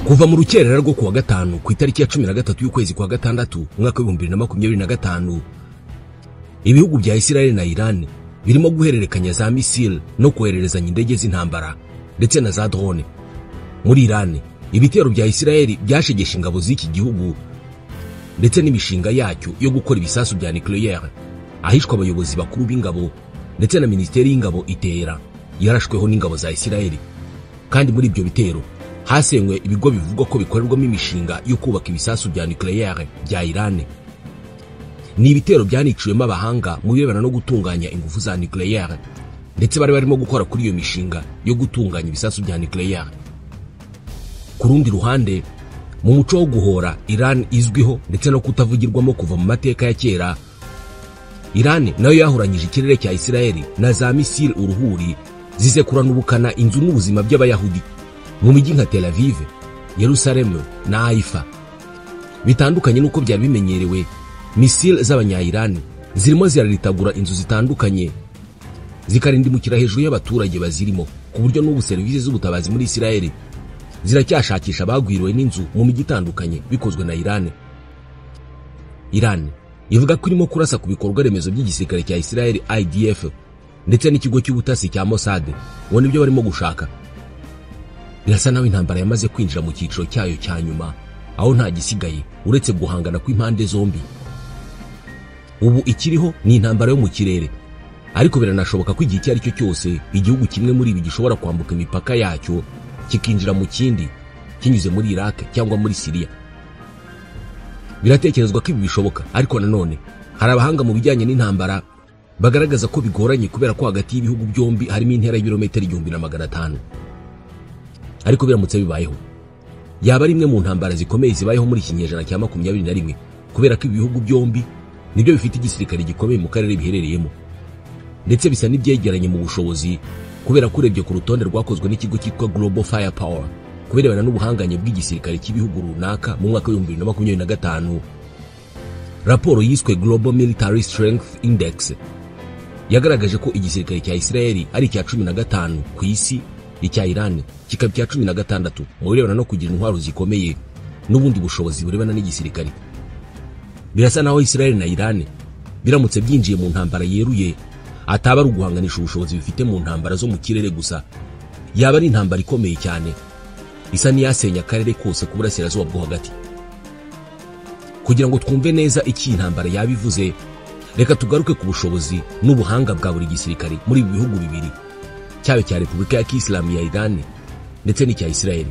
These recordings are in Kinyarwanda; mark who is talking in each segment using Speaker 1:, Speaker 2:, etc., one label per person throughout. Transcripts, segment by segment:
Speaker 1: Kuva mu rukerera rwo kuwa gatanu ku itariki ya 13 y'ukwezi kwa gatandatu mwaka wa 2025 ibihugu bya Israel na Iran birimo guhererekanya za missile no kohererezanya indege z'intambara ndetse na za drone. Muri Iran ibitero bya Israel byashegesha ingabo z'iki gihugu ndetse n'imishinga yacyo yo gukora ibisasu bya nucleaire, ahishwa abayobozi bakuru b'ingabo ndetse na ministeri y'ingabo itera yarashweho n'ingabo za Israel. Kandi muri ibyo bitero hasenywe ibigo bivugwa ko bikorerwamo imishinga yo kubaka ibisasu bya nucleaire bya Iran. Ni ibitero byaniciwemo abahanga mu birebana no gutunganya ingufu za nucleaire ndetse bari barimo gukora kuri iyo mishinga yo gutunganya ibisasu bya nucleaire. Ku rundi ruhande, mu muco wo guhora Iran izwiho ndetse no kutavugirwamo kuva mu mateka ya kera, Iran nayo yahuranyije ikirere cya Israel na za missile uruhuri zisekurana ubukana inzu n'ubuzima by'abayahudi mu mijyi nka Tel Aviv, Yerusalemu na Haifa. Bitandukanye nuko byari bimenyerewe, missile z'abanya-Iran zirimo ziraritagura inzu zitandukanye zikarindimukira hejuru y'abaturage bazirimo, ku buryo n'ubu serivisi z'ubutabazi muri Israel ziracyashakisha abagwiriwe n'inzu mu mijyi itandukanye bikozwe na Iran. Iran ivuga ko irimo kurasa ku bikorwa remezo by'igisirikare cya Israel IDF ndetse n'ikigo cy'ubutasi cya Mossad, ngo nibyo barimo gushaka. Birasa naho intambara yamaze kwinjira mu cyiciro cyayo cya nyuma, aho nta gisigaye uretse guhangana kw'impande zombi. Ubu ikiriho ni intambara yo mu kirere, ariko biranashoboka ko igihe cyari cyo cyose igihugu kimwe muri ibi gishobora kwambuka imipaka yacyo kikinjira mu kindi kinyuze muri Iraq cyangwa muri Syria. Biratekerezwa ko ibi bishoboka, ariko nanone hari abahanga mu bijyanye n'intambara bagaragaza ko bigoranye kubera ko hagati y'ibihugu byombi harimo intera y'ibirometero 1500. Ariko biramutse bibayeho, yaba ari imwe mu ntambara zikomeye zibayeho muri kinyejana cya 21, kubera ko ibihugu byombi nibyo bifite igisirikare gikomeye mu karere biherereyemo, ndetse bisa n'ibyegeranye mu bushobozi, kubera ko urebye ku rutonde rwakozwe n'ikigo cyitwa Global Firepower kubirebana n'ubuhanganye bw'igisirikare cy'ibihugu runaka mu mwaka wa 2025. Raporo yiswe Global Military Strength Index yagaragaje ko igisirikare cya Israel ari icya 15 ku isi, icya Iran kikaba icya 16 mu birebana no kugira intwaro zikomeye n'ubundi bushobozi burebana n'igisirikare. Birasa naho Israel na Iran biramutse byinjiye mu ntambara yeruye ataba ari uguhanganisha ubushobozi bifite mu ntambara zo mu kirere gusa, yaba ari intambara ikomeye cyane isa n'iyasenya akarere kose ku burasirazuba bwo hagati. Kugira ngo twumve neza iki intambara yabivuze, reka tugaruke ku bushobozi n'ubuhanga bwa buri gisirikare muri ibi bihugu bibiri, cyabe cya Repubulika ya Kisilamu ya Iran ndetse n'icya Israel.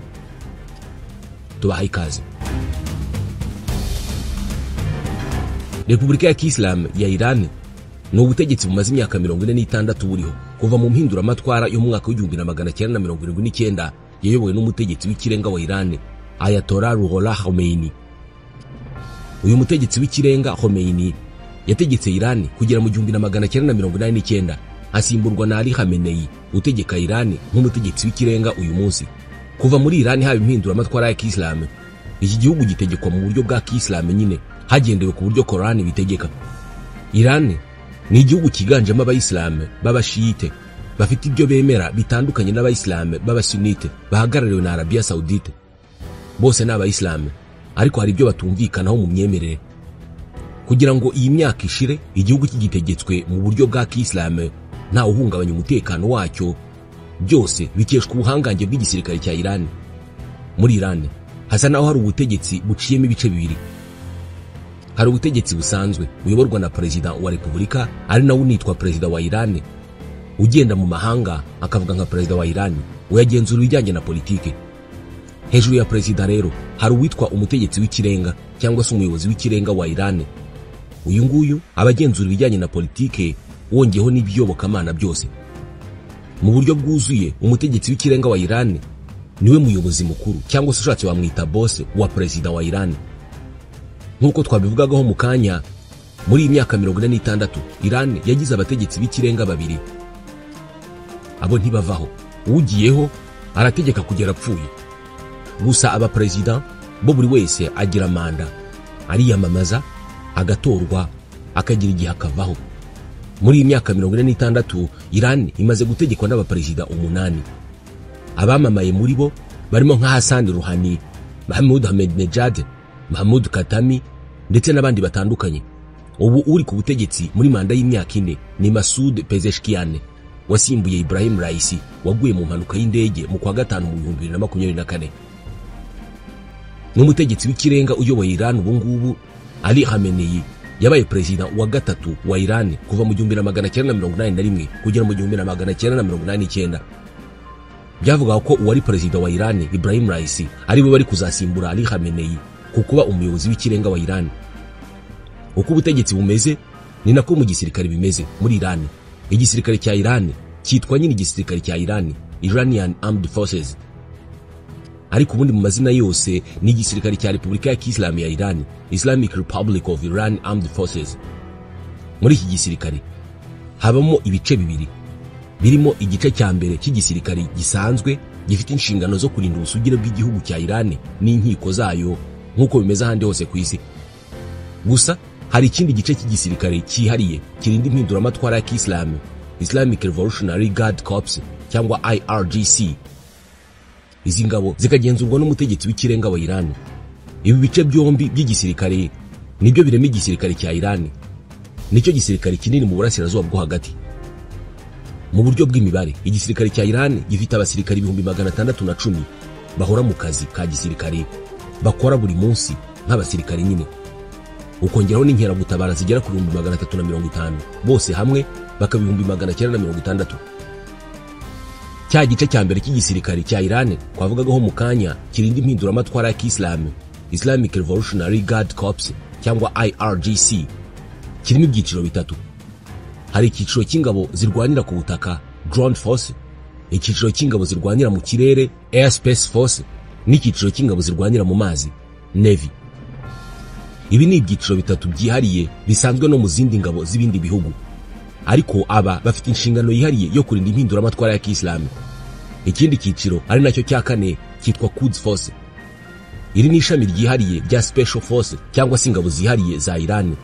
Speaker 1: Tubahaye ikaze. Repubulika ya Kisilamu ya Iran ni ubutegetsi bumaze imyaka 46 buriho kuva mu mpinduramatwara yo mu mwaka wa 1979 yayobowe n'umutegetsi w'ikirenga wa Iran, Ayatollah Ruhollah Khomeini. Uyu mutegetsi w'ikirenga Khomeini yategetse Iran kugera mu 1989 asimburwa na Ali Khamenei utegeka Iran nk'umutegetsi w'ikirenga uyu munsi. Kuva muri Iran haba impinduramatwara ya Kisilamu, iki gihugu gitegekwa mu buryo bwa Kisilamu nyine hagendewe ku buryo Quran bitegeka. Iran ni igihugu kiganjemo abayisilamu b'abashiyite bafite ibyo bemera bitandukanye n'abayisilamu b'abasunite bahagarariwe na Arabia Saudite. Bose ni abayisilamu, ariko hari ibyo batumvikanaho mu myemerere. Kugira ngo iyi myaka ishire igihugu kigitegetswe mu buryo bwa Kisilamu nta uhungabanya umutekano wacyo, byose bikeshwa ubuhangange bw'igisirikare cya Iran. Muri Iran hasa naho hari ubutegetsi buciyemo ibice bibiri. Hari ubutegetsi busanzwe uyoborwa na perezida wa Repubulika, ari nawe unitwa perezida wa Iran, ugenda mu mahanga akavuga nka perezida wa Iran, uyagenzura ibijyanye na politike. Hejuru ya perezida rero hari uwitwa umutegetsi w'ikirenga cyangwa se umuyobozi w'ikirenga wa Iran. Uyu nguyu abagenzura ibijyanye na politike wongeyeho n'ibiyobokamana byose. Mu buryo bwuzuye, umutegetsi w'ikirenga wa Iran niwe muyobozi mukuru cyangwa se ushatse wamwita boss wa perezida wa Iran. Nkuko twabivugagaho mu kanya, muri iyi myaka 46 Iran yagize abategetsi b'ikirenga babiri. Abo ntibavaho, ugiyeho arategeka kugera apfuye. Gusa aba president bo buri wese agira manda, ariyamamaza, agatorwa, akagira igihe akavaho. Muri iyi myaka 46 Iran imaze gutegekwa n'abaperezida 8. Abamamaye muri bo barimo nka Hassan Rouhani Mahmoud Ahmadinejad, Mahmoud Khatami ndetse n'abandi batandukanye. Ubu uri ku butegetsi muri manda y'imyaka 4 ni Masoud Pezeshkian wasimbuye Ibrahim Raisi waguye mu mpanuka y'indege mu kwa gatanu mu 2024. N'umutegetsi w'ikirenga uyoboye Iran ubu ngubu Ali Khamenei yabaye president wa gatatu wa Iran kuva mu 1981 kugera mu 1989. Byavuga ko uwari president wa Iran Ibrahim Raisi ari bo bari kuzasimbura Ali Khamenei kukuba umuyobozi w'ikirenga wa Iran. Uko ubutegetsi bumeze ni nako mu gisirikare bimeze muri Iran. Igisirikare cya Iran cyitwa nyine igisirikare cya Iran, Iranian Armed Forces. Ariko ubundi mu mazina yose ni igisirikare cya Repubulika ya Kiislamu ya Iran, Islamic Republic of Iran Armed Forces. Muri iki gisirikare habamo ibice bibiri, birimo igice cya mbere cy'igisirikare gisanzwe gifite inshingano zo kurinda ubusugire bw'igihugu cya Iran n'inkiko zayo nk'uko bimeze ahandi hose ku isi. Gusa hari ikindi gice cy'igisirikare cyihariye kirinda impinduramatwara ya Kiislamu, Islamic Revolutionary Guard Corps cyangwa IRGC. Izi ngabo zikagenzurwa n'umutegetsi w'ikirenga wa Iran. Ibi bice byombi by'igisirikare nibyo birema igisirikare cya Iran. Nicyo gisirikare kinini mu burasirazuba bwo hagati. Mu buryo bw'imibare, igisirikare cya Iran gifite abasirikari 610 bahora mu kazi ka gisirikare bakora buri munsi nk'abasirikari nyine. Ukongeraho n'inkeragutabara zigera ku 350 bose hamwe bakaba 960. Cya gice cya mbere cy'igisirikare cya Iran kwavugagaho mu kanya kirinda impinduramatwara ya Kiislamu, Islamic Revolutionary Guard Corps cyangwa IRGC, kirimo ibyiciro bitatu. Hari icyiciro cy'ingabo zirwanira ku butaka, Ground Force, icyiciro cy'ingabo zirwanira mu kirere, Air Space Force, n'icyiciro cy'ingabo zirwanira mu mazi, Navy. Ibi ni ibyiciro bitatu byihariye bisanzwe no mu zindi ngabo z'ibindi bihugu. Ariko aba bafite inshingano yihariye yo kurinda impinduramatwara ya Kiislamu. Ikindi cyiciro ari nacyo cya kane cyitwa Quds Force. Iri ni ishami ryihariye rya Special Force cyangwa se ingabo zihariye za Iran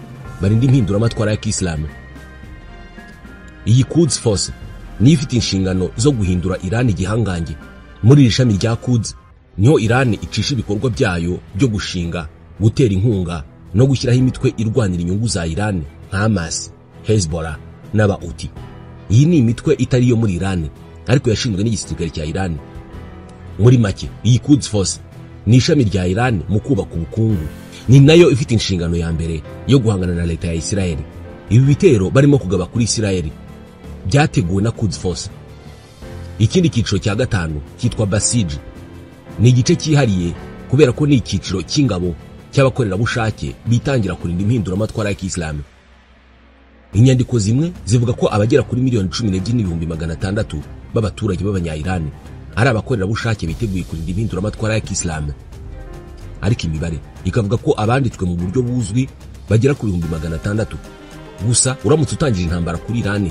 Speaker 1: barinda impinduramatwara ya Kiislamu. Iyi Quds Force ni ifite inshingano zo guhindura Iran igihangange. Muri iri shami rya Quds niho Iran icisha ibikorwa byayo byo gushinga, gutera inkunga no gushyiraho imitwe irwanira inyungu za Iran nka Hamas, Hezbollah n'aba Houthi. Iyi ni imitwe itari yo muri Iran ariko yashinzwe n'igisirikare cya Iran. Muri make, iyi Quds Force ni ishami rya Iran mu kubaka ubukungu, ni nayo ifite inshingano ya mbere yo guhangana na leta ya Israel. Ibi bitero barimo kugaba kuri Israel byateguwe na Quds Force. Ikindi cyiciro cya gatanu cyitwa Basij, ni igice cyihariye kubera ko ni icyiciro cy'ingabo cy'abakorerabushake bitangira kurinda impinduramatwara ya Kiislamu. Inyandiko zimwe zivuga ko abagera kuri 12,600 b'abaturage b'abanya-Iran ari abakorerabushake biteguye kurinda impinduramatwara ya Kiislamu. Ariko imibare ikavuga ko abanditswe mu buryo buzwi bagera ku 600,000. Gusa uramutse utangije intambara kuri Iran,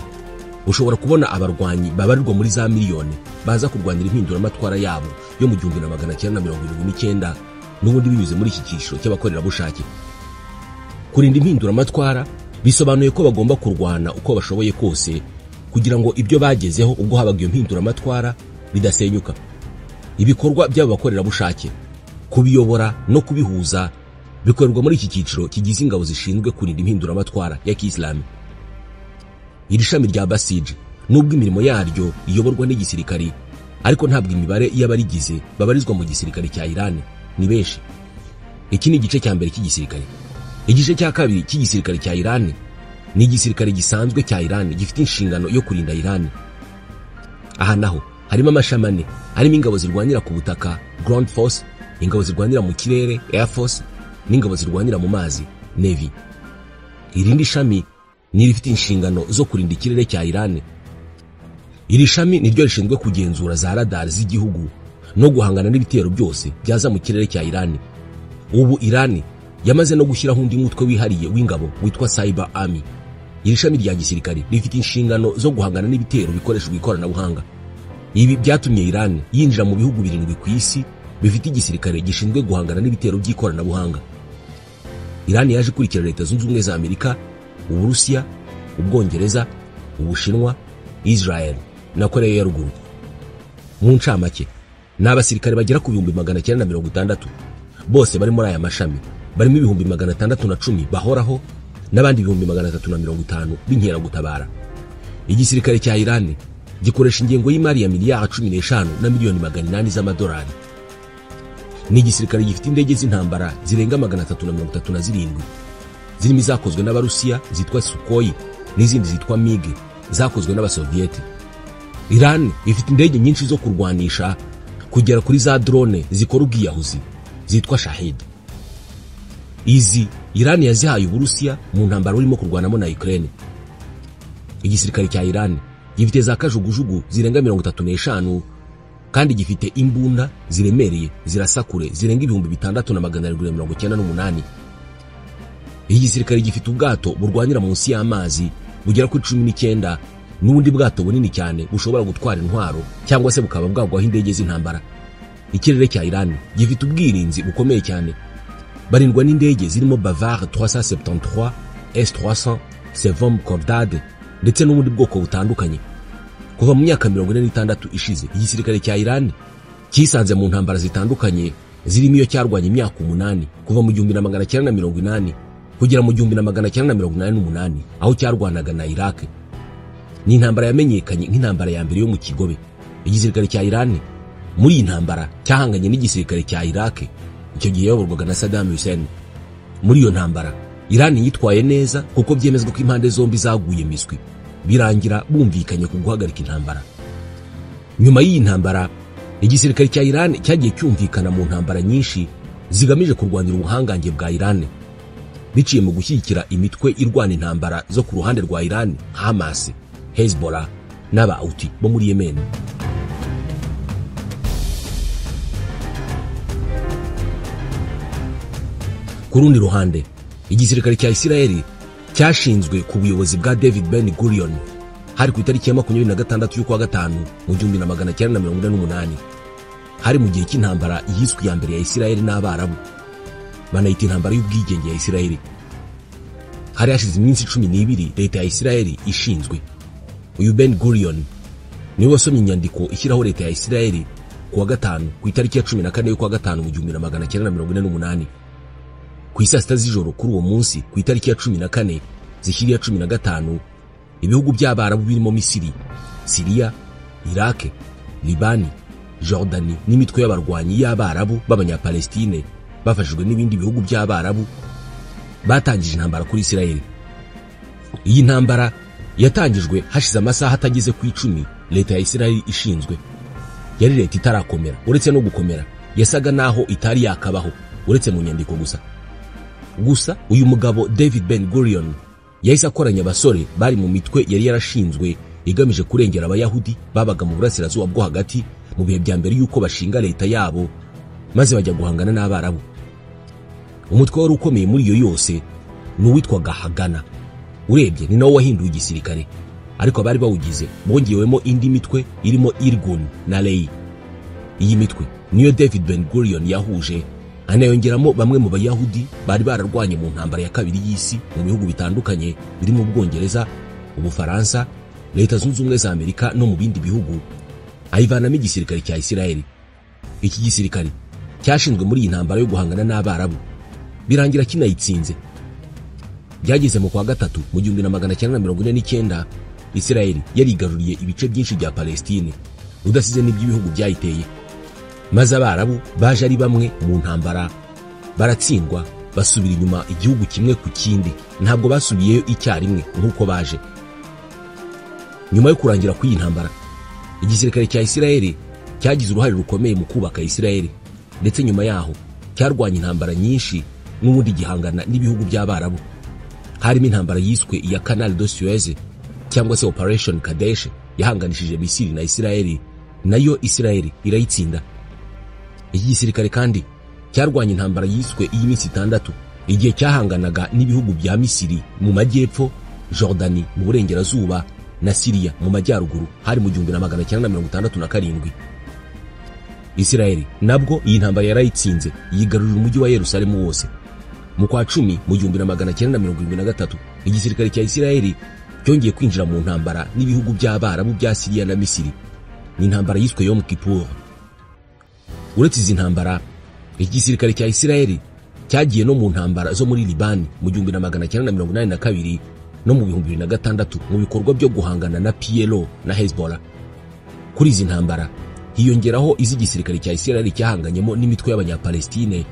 Speaker 1: ushobora kubona abarwanyi babarirwa muri za miliyoni baza kurwanira impinduramatwara yabo yo mu 1979 n'ubundi binyuze muri iki cyiciro cy'abakorerabushake. Kurinda impinduramatwara bisobanuye ko bagomba kurwana uko bashoboye kose kugira ngo ibyo bagezeho ubwo habaga iyo mpinduramatwara bidasenyuka. Ibikorwa by'abo bakorerabushake, kubiyobora no kubihuza bikorerwa muri iki cyiciro kigize ingabo zishinzwe kurinda impinduramatwara ya Kiislamu. Iri shami rya Basij nubwo imirimo yaryo iyoborwa n'igisirikari, ariko ntabwo imibare y'abarigize babarizwa mu gisirikare cya Iran ni benshi. Iki ni igice cya mbere cy'igisirikare. Igice cya kabiri cy'igisirikare cya Iran ni igisirikare gisanzwe cya Iran gifite inshingano yo kurinda Iran. Aha naho harimo amashami ane, harimo ingabo zirwanira ku butaka, Ground Force, ingabo zirwanira mu kirere, Air Force, n'ingabo zirwanira mu mazi, Navy. Irindi shami ni rifite inshingano zo kurinda ikirere cya Iran. Iri shami niryo rishinzwe kugenzura za radar z'igihugu no guhangana n'ibitero byose byaza mu kirere cya Iran. Ubu Iran yamaze no gushyiraho undi mutwe wihariye w'ingabo witwa Cyber Army. Iri shami rya gisirikare rifite inshingano zo guhangana n'ibitero bikoreshejwe ikoranabuhanga. Ibi byatumye Iran yinjira mu bihugu 7 ku isi bifite igisirikare gishinzwe guhangana n'ibitero by'ikoranabuhanga. Iran yaje kurikira Leta Zunze Ubumwe za Amerika, Uburusiya, Ubwongereza, Ubushinwa, Israel na Korea ya Ruguru. Mu ncamake, n'abasirikare bagera ku 960 bose bari muri aya mashami barimo 610 bahoraho n'abandi 350 b'inkeragutabara. Igisirikare cya Iran gikoresha ingengo y'imari ya miliyari 15 na miliyoni 800 z'amadolari. Ni igisirikare gifite indege z'intambara zirenga 337 zirimo izakozwe n'Abarusiya zitwa Sukhoi n'izindi zitwa MiG zakozwe n'Abasovieti. Iran ifite indege nyinshi zo kurwanisha kugera kuri za drone zikora ubwiyahuzi zitwa Shahid. Izi Iran yazihaye Uburusiya mu ntambara urimo kurwanamo na Ukraine. Igisirikare cya Iran gifite za kajugujugu zirenga 35 kandi gifite imbunda ziremereye zirasakure zirenga 6798. Igisirikare gifite ubwato burwanira munsi y'amazi bugera kuri 19 n'ubundi bwato bunini cyane bushobora gutwara intwaro cyangwa se bukaba bwagwaho indege z'intambara. Ikirere cya Iran gifite ubwirinzi bukomeye cyane, barindwa n'indege zirimo Bavar 373, S300, Sevom Cordade ndetse n'ubundi bwoko butandukanye. Kuva mu myaka 46 ishize, igisirikare cya Iran kisanze mu ntambara zitandukanye zirimo iyo cyarwanya imyaka 8 kuva mu 1980 kugera mu 1988 aho cyarwanaga na Iraq. Ni intambara yamenyekanye nk'intambara ya mbere yo mu Kigobe. Igisirikare cya Iran muri iyi ntambara cyahanganye n'igisirikare cya Iraq icyo gihe yayoborwaga na Saddam Hussein. Muri iyo ntambara Iran yitwaye neza kuko byemezwa ko impande zombi zaguye miswi, birangira bumvikanye ku guhagarika intambara. Nyuma y'iyi ntambara igisirikare cya Iran cyagiye cyumvikana mu ntambara nyinshi zigamije kurwanira ubuhangange bwa Iran biciye mu gushyigikira imitwe irwana intambara zo ku ruhande rwa Iran, Hamas, Hezbollah n'Abauti bo muri Yemen. Ku rundi ruhande igisirikare cya Isiraheli cyashinzwe ku buyobozi bwa David Ben Gurion hari ku itariki ya 26 y'ukwa gatanu mu 1948. Hari mu gihe cy'intambara yiswe ya mbere ya Isiraheli n'Abarabu, banayita intambara y'ubwigenge ya Isiraheli. Hari hashize iminsi 12 leta ya Isiraheli ishinzwe. Uyu Ben Gurion niwe wasomye inyandiko ishyiraho leta ya Isiraheli ku wa gatanu ku itariki ya 14 y'ukwa gatanu mu 1948. Ku isaa 6 z'ijoro kuri uwo munsi ku itariki ya 14 zishyiriye 15 ibihugu by'Abarabu birimo Misiri, Syria, Iraq, Libani, Jordani n'imitwe y'abarwanyi y'Abarabu b'Abanyapalestine bafashijwe n'ibindi bihugu by'Abarabu batangije intambara kuri Isiraheli. Iyi ntambara yatangijwe hashize amasaha atageze ku 10 leta ya Isiraheli ishinzwe. Yari leta itarakomera, uretse no gukomera yasaga naho itari yakabaho uretse mu nyandiko gusa. Uyu mugabo David Ben Gurion yahise akoranya abasore bari mu mitwe yari yarashinzwe igamije kurengera Abayahudi babaga mu burasirazuba bwo hagati mu bihe bya mbere yuko bashinga leta yabo maze bajya guhangana n'Abarabu. Umutwe wari ukomeye muri iyo yose n'uwitwaga Hagana. Urebye ni nawo wahinduye igisirikare, ariko abari bawugize bongewemo indi mitwe irimo Irgun na Lei. Iyi mitwe niyo David Ben Gurion yahuje, anayongeramo bamwe mu Bayahudi bari bararwanye mu ntambara ya kabiri y'isi mu bihugu bitandukanye birimo Ubwongereza, Ubufaransa, Leta Zunze Ubumwe za Amerika no mu bindi bihugu, ayivanamo igisirikare cya Isiraheli. Iki gisirikare cyashinzwe muri iyi ntambara yo guhangana n'Abarabu birangira kinayitsinze. Byageze mu kwa gatatu mu 1949 Isiraheli yarigaruriye ibice byinshi bya Palestine udasize n'iby'ibihugu byayiteye, maze Abarabu baje ari bamwe mu ntambara baratsindwa basubira inyuma igihugu kimwe ku kindi, ntabwo basubiyeyo icyarimwe nk'uko baje. Nyuma yo kurangira kw'iyi ntambara igisirikare cya Isiraheli cyagize uruhare rukomeye mu kubaka Isiraheli, ndetse nyuma yaho cyarwanya intambara nyinshi n'ubundi gihangana n'ibihugu by'Abarabu. Harimo intambara yiswe iya Canal de Suez cyangwa se Operation Kadesh yahanganishije Misiri na Isiraheli, nayo Isiraheli irayitsinda. Iki gisirikare kandi cyarwanya intambara yiswe iy'iminsi 6 igihe cyahanganaga n'ibihugu bya Misiri mu majyepfo, Jordani mu burengerazuba na Syria mu majyaruguru hari mu 1967. Isiraheli nabwo iyi ntambara yarayitsinze yigarurira umujyi wa Yerusalemu wose. Mu kwa 10 mu 1973 igisirikare cya Isiraheli cyongeye kwinjira mu ntambara n'ibihugu by'Abarabu bya Syria na Misiri. Ni intambara yiswe Yom Kippur. Uretse izi ntambara Igisirikare cya Isirayeli cyagiye no mu ntambara zo muri Libani mu 1982 no mu 2006 mu bikorwa byo guhangana na PLO na Hezbollah. Kuri izi ntambara hiyongeraho iz'igisirikare cya Isirayeli cyahanganyemo n'imitwe y'abanyapalestine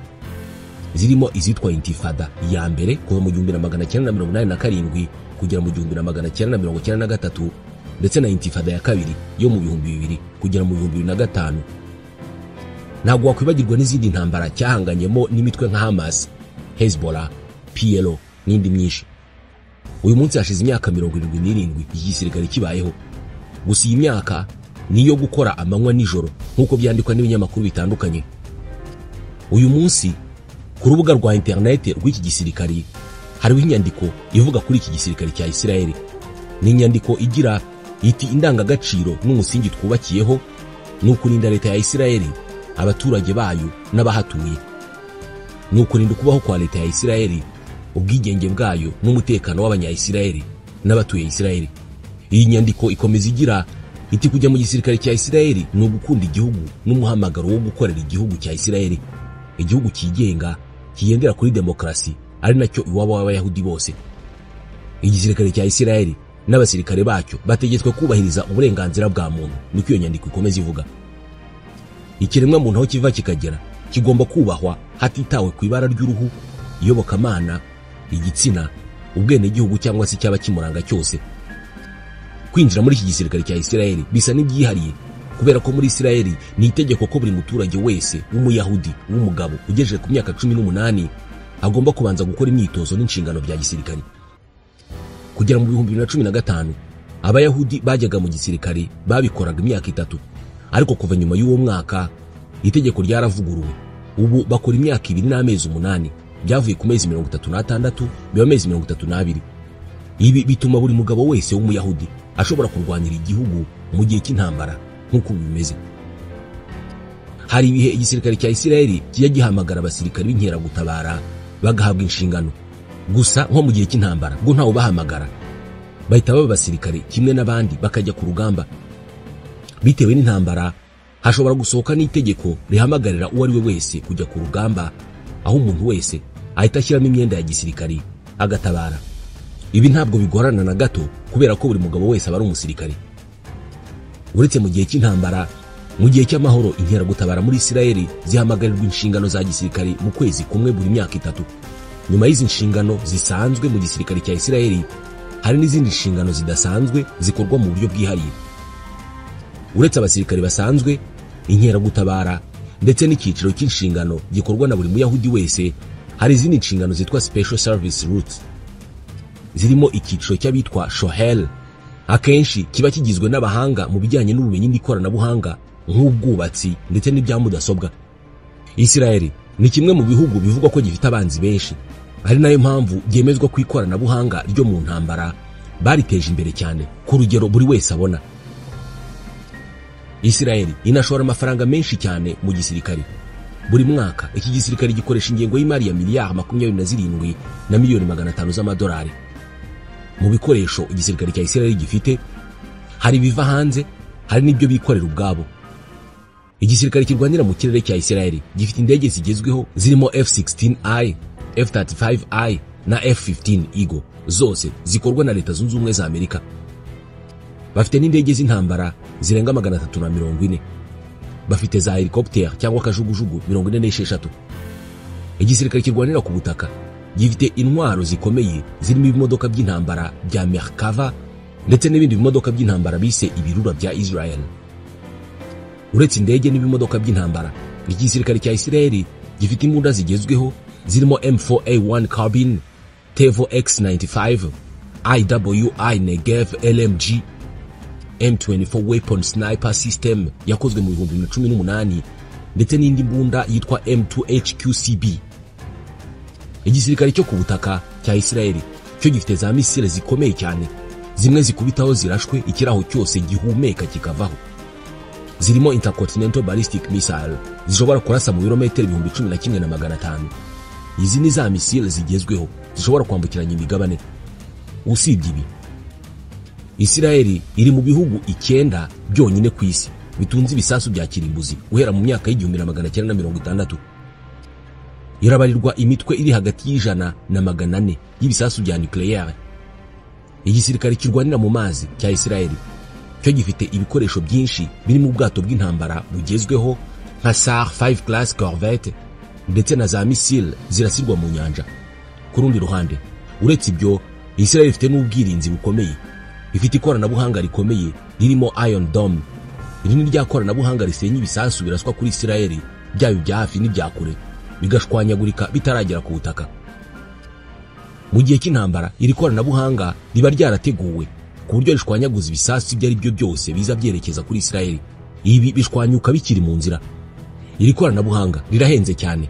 Speaker 1: zirimo izitwa Intifada ya mbere kuva mu 1987 kugera mu 1993 ndetse na Intifada ya kabiri yo mu 2000 kugera mu 2005. Ntabwo wakwibagirwa n'izindi ntambara cyahanganyemo n'imitwe nka Hamas, Hezbollah, PLO n'indi myinshi. Uyu munsi hashize imyaka 77 igisirikare kibayeho. Gusa iyi myaka niyo gukora amanywa nijoro nk'uko byandikwa n'ibinyamakuru bitandukanye. Uyu munsi ku rubuga rwa internet rw'iki gisirikare hariho inyandiko ivuga kuri iki gisirikare cya Isirayeli. Ni inyandiko igira iti indangagaciro n'umusingi twubakiyeho ni ukurinda leta ya Isirayeli, abaturage bayo n'abahatuye. Ni ukurinda kubaho kwa leta ya Isirayeli, ubwigenge bwayo n'umutekano w'abanya-Isirayeli n'abatuye Isirayeli. Iyi nyandiko ikomeza igira iti kujya mu gisirikare cya Isirayeli ni ugukunda igihugu n'umuhamagaro wo gukorera igihugu cya Isirayeli, igihugu kigenga kigendera kuri demokarasi ari nacyo iwabo w'abayahudi bose. Igisirikare cya Isirayeli n'abasirikare bacyo bategetswe kubahiriza uburenganzira bwa muntu, niko iyo nyandiko ikomeza ivuga. Ikiremwa muntu aho kiva kikagera kigomba kubahwa hatitawe ku ibara ry'uruhu, iyobokamana, igitsina, ubwenegihugu cyangwa se cyaba kimuranga cyose. Kwinjira muri iki gisirikare cya Isirayeli bisa n'ibyihariye kubera ko muri Isirayeli ni itegeko ko buri muturage wese w'umuyahudi w'umugabo ugejeje ku myaka 18 agomba kubanza gukora imyitozo n'inshingano bya gisirikare. Kugera mu 2015 abayahudi bajyaga mu gisirikare babikoraga imyaka 3, ariko kuva nyuma y'uwo mwaka itegeko ryaravuguruwe. Ubu bakora imyaka 2 n'amezi 8, byavuye ku mezi 36 biba amezi 32. Ibi bituma buri mugabo wese w'umuyahudi ashobora kurwanira igihugu mu gihe cy'intambara nk'uko bimeze. Hari ibihe igisirikare cya Isirayeli kijya gihamagara abasirikare b'inkeragutabara bagahabwa inshingano. Gusa nko mu gihe cy'intambara bwo ntawe bahamagara, bahita baba abasirikare kimwe n'abandi bakajya ku rugamba. Bitewe n'intambara hashobora gusohoka n'itegeko rihamagarira uwo ari we wese kujya ku rugamba, aho umuntu wese ahita ashyiramo imyenda ya gisirikare agatabara. Ibi ntabwo bigorana na gato kubera ko buri mugabo wese aba ari umusirikare. Uretse mu gihe cy'intambara, mu gihe cy'amahoro inkeragutabara muri Isirayeli zihamagarirwa inshingano za gisirikare mu kwezi kumwe buri myaka 3. Nyuma y'izi nshingano zisanzwe mu gisirikare cya Isirayeli hari n'izindi nshingano zidasanzwe zikorwa mu buryo bwihariye. Uretse abasirikare basanzwe, inkeragutabara ndetse n'icyiciro cy'inshingano gikorwa na buri muyahudi wese, hari izindi nshingano zitwa special service routes. Zirimo icyiciro cy'abitwa shohel, akenshi kiba kigizwe n'abahanga mu bijyanye n'ubumenyi n'ikoranabuhanga nk'ubwubatsi ndetse n'ibya mudasobwa. Isirayeli ni kimwe mu bihugu bivugwa ko gifite abanzi benshi, ari nayo mpamvu byemezwa ko ikoranabuhanga ryo mu ntambara bariteje imbere cyane ku rugero buri wese abona. Isirayeli inashora amafaranga menshi cyane mu gisirikare. Buri mwaka iki gisirikare gikoresha ingengo y'imari ya miliyari 27 na miliyoni 500 z'amadolari. Mu bikoresho igisirikare cya Isirayeli gifite hari biva hanze, hari n'ibyo bikorera ubwabo. Igisirikare kirwanira mu kirere cya Isirayeli gifite indege zigezweho zirimo F-16I, F-35I na F-15 Eagle, zose zikorwa na Leta Zunze Ubumwe za Amerika. Bafite n'indege z'intambara zirenga 340. Bafite za helicopter cyangwa kajugujugu 46. Igisirikare kirwanira ku butaka gifite intwaro zikomeye zirimo ibimodoka by'intambara bya Merkava ndetse n'ibindi bimodoka by'intambara bise ibirura bya Israel. Uretse indege n'ibimodoka by'intambara, igisirikare cya Isirayeli gifite imbunda zigezweho zirimo M4A1 Carbine, Tevo X95, IWI Negev LMG, M24 Weapon Sniper System yakozwe mu 2018 ndetse n'indi mbunda yitwa M2HQCB. Igisirikare cyo ku butaka cya Isirayeli cyo gifite za misile zikomeye cyane, zimwe zikubitaho zirashwe ikiraho cyose gihumeka kikavaho. Zirimo Intercontinental Ballistic Missile zishobora kurasa mu birometero 11,500. Izi ni za misile zigezweho zishobora kwambukiranya imigabane. Usibye ibi, Isirayeli iri mu bihugu 9 byonyine ku isi bitunze ibisasu bya kirimbuzi guhera mu myaka y'1960. irabarirwa imitwe iri hagati y'ijana na 400 y'ibisasu bya nucleaire. Igisirikare kirwanira mu mazi cya Isirayeli cyo gifite ibikoresho byinshi biri mu bwato bw'intambara bugezweho nka SAR 5 class corvette ndetse na za missile zirasirwa mu nyanja. Ku rundi ruhande, uretse ibyo, Isirayeli ifite n'ubwirinzi bukomeye. Ifite ikoranabuhanga rikomeye ririmo Iron Dome. Iri ni rya koranabuhanga risenya ibisasu biraswa kuri Isirayeli, byaba ibya hafi n'ibya kure, bigashwanyagurika bitaragera ku butaka. Mu gihe cy'intambara, iri koranabuhanga riba ryarateguwe ku buryo rishwanyaguza ibisasu ibyo ari byo byose biza byerekeza kuri Isirayeli. Ibi bishwanyuka bikiri mu nzira. Iri koranabuhanga rirahenze cyane.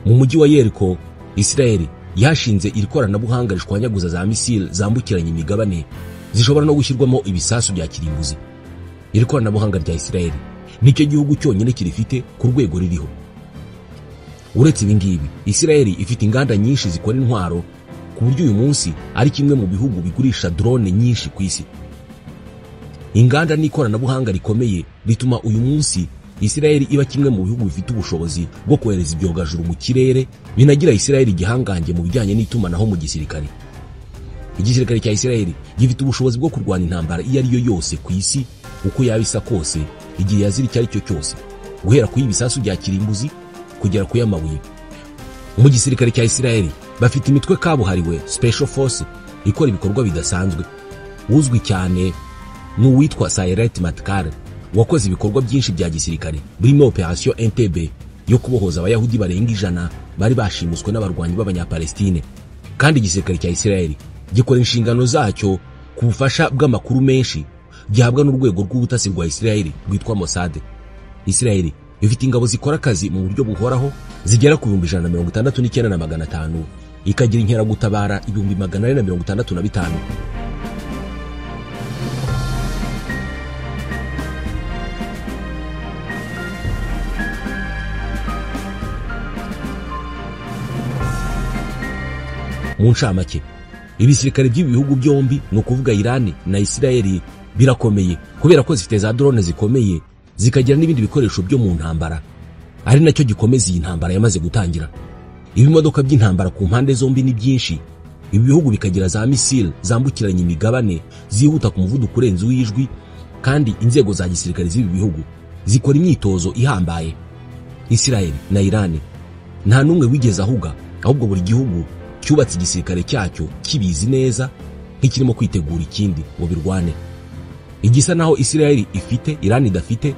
Speaker 1: Mu mujyi wa Yeriko, Isirayeli yashinze iri koranabuhanga rishwanyaguza za missile zambukiranya imigabane, zishobora no gushyirwamo ibisasu bya kirimbuzi. Iri koranabuhanga rya Isirayeli nicyo gihugu cyonyine kirifite ku rwego ririho. Uretse ibi ngibi, Isirayeli ifite inganda nyinshi zikora intwaro ku buryo uyu munsi ari kimwe mu bihugu bigurisha drone nyinshi ku isi. Inganda n'ikoranabuhanga rikomeye bituma uyu munsi Isirayeli iba kimwe mu bihugu bifite ubushobozi bwo kohereza ibyogajuru mu kirere, binagira Isirayeli igihangange mu bijyanye n'itumanaho mu gisirikare. Igisirikare cya Isirayeli gifite ubushobozi bwo kurwana intambara iyo ari yo yose ku isi uko yabisa kose, igihe yazira icyo ari cyo cyose, guhera ku ibisasu bya kirimbuzi kugera ku y'amabuye. Mu gisirikare cya Isirayeli bafite imitwe kabuhariwe Special Force ikora ibikorwa bidasanzwe. Uzwi cyane n'uwitwa Sayeret Matkar, wakoze ibikorwa byinshi bya gisirikare birimo Operation Entebbe yo kubohoza abayahudi barenga 100 bari bashimuswe n'abarwanyi b'abanyapalestine. Kandi igisirikare cya Isirayeli gikora inshingano zacyo ku bufasha bw'amakuru menshi gihabwa n'urwego rw'ubutasi rwa Isirayeli rwitwa Mossad. Isirayeli ifite ingabo zikora akazi mu buryo buhoraho zigera ku 169,500, ikagira inkeragutabara 465. Mu ncamake, ibisirikare by'ibihugu byombi, no kuvuga Iran na Isirayeli, birakomeye kubera ko zifite za drone zikomeye, zikagira n'ibindi bikoresho byo mu ntambara, ari nacyo gikomeza iyi ntambara yamaze gutangira. Ibimodoka by'intambara ku mpande zombi ni byinshi. Ibi bihugu bikagira za missile zambukiranya imigabane zihuta ku muvuduko urenze w'ijwi, kandi inzego za gisirikare z'ibi bihugu zikora imyitozo ihambaye. Isirayeli na Iran nta numwe wigeze ahuga, ahubwo buri gihugu cyubatse igisirikare cyacyo kibizi neza nk'ikirimo kwitegura ikindi ngo birwane. Igisa naho Isirayeli ifite Iran idafite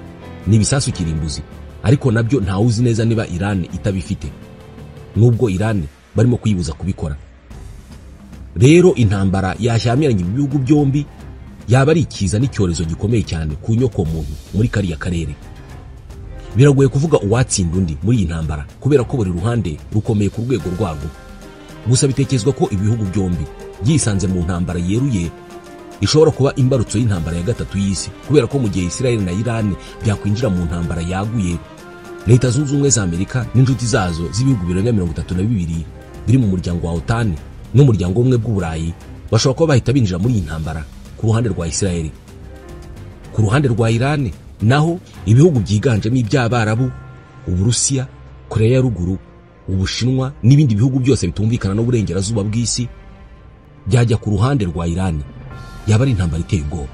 Speaker 1: ni ibisasu kirimbuzi, ariko nabyo nta uzi neza niba Iran itabifite, nubwo Iran barimo kuyibuza kubikora. Rero intambara yashyamiranye ibihugu byombi yaba ari ikiza n'icyorezo gikomeye cyane ku nyoko muntu muri kariya karere. Biragoye kuvuga uwatsinda undi muri iyi ntambara kubera ko buri ruhande rukomeye ku rwego rwarwo. Gusa bitekezwa ko ibihugu byombi byisanze mu ntambara yeruye ishobora kuba imbarutso y'intambara ya gatatu y'isi, kubera ko mu gihe Isirayeli na Iran byakwinjira mu ntambara yaguye, Leta Zunze Ubumwe za Amerika n'inshuti zazo z'ibihugu 32 biri mu muryango wa OTAN n'umuryango umwe bw'Uburayi bashobora kuba bahita binjira muri iyi ntambara ku ruhande rwa Isirayeli. Ku ruhande rwa Iran naho ibihugu byiganjemo iby'Abarabu, Uburusiya, Korea ya Ruguru, Ubushinwa n'ibindi bihugu byose bitumvikana n'uburengerazuba bw'isi byajya ku ruhande rwa Iran, yaba ari intambara iteye ubwoba.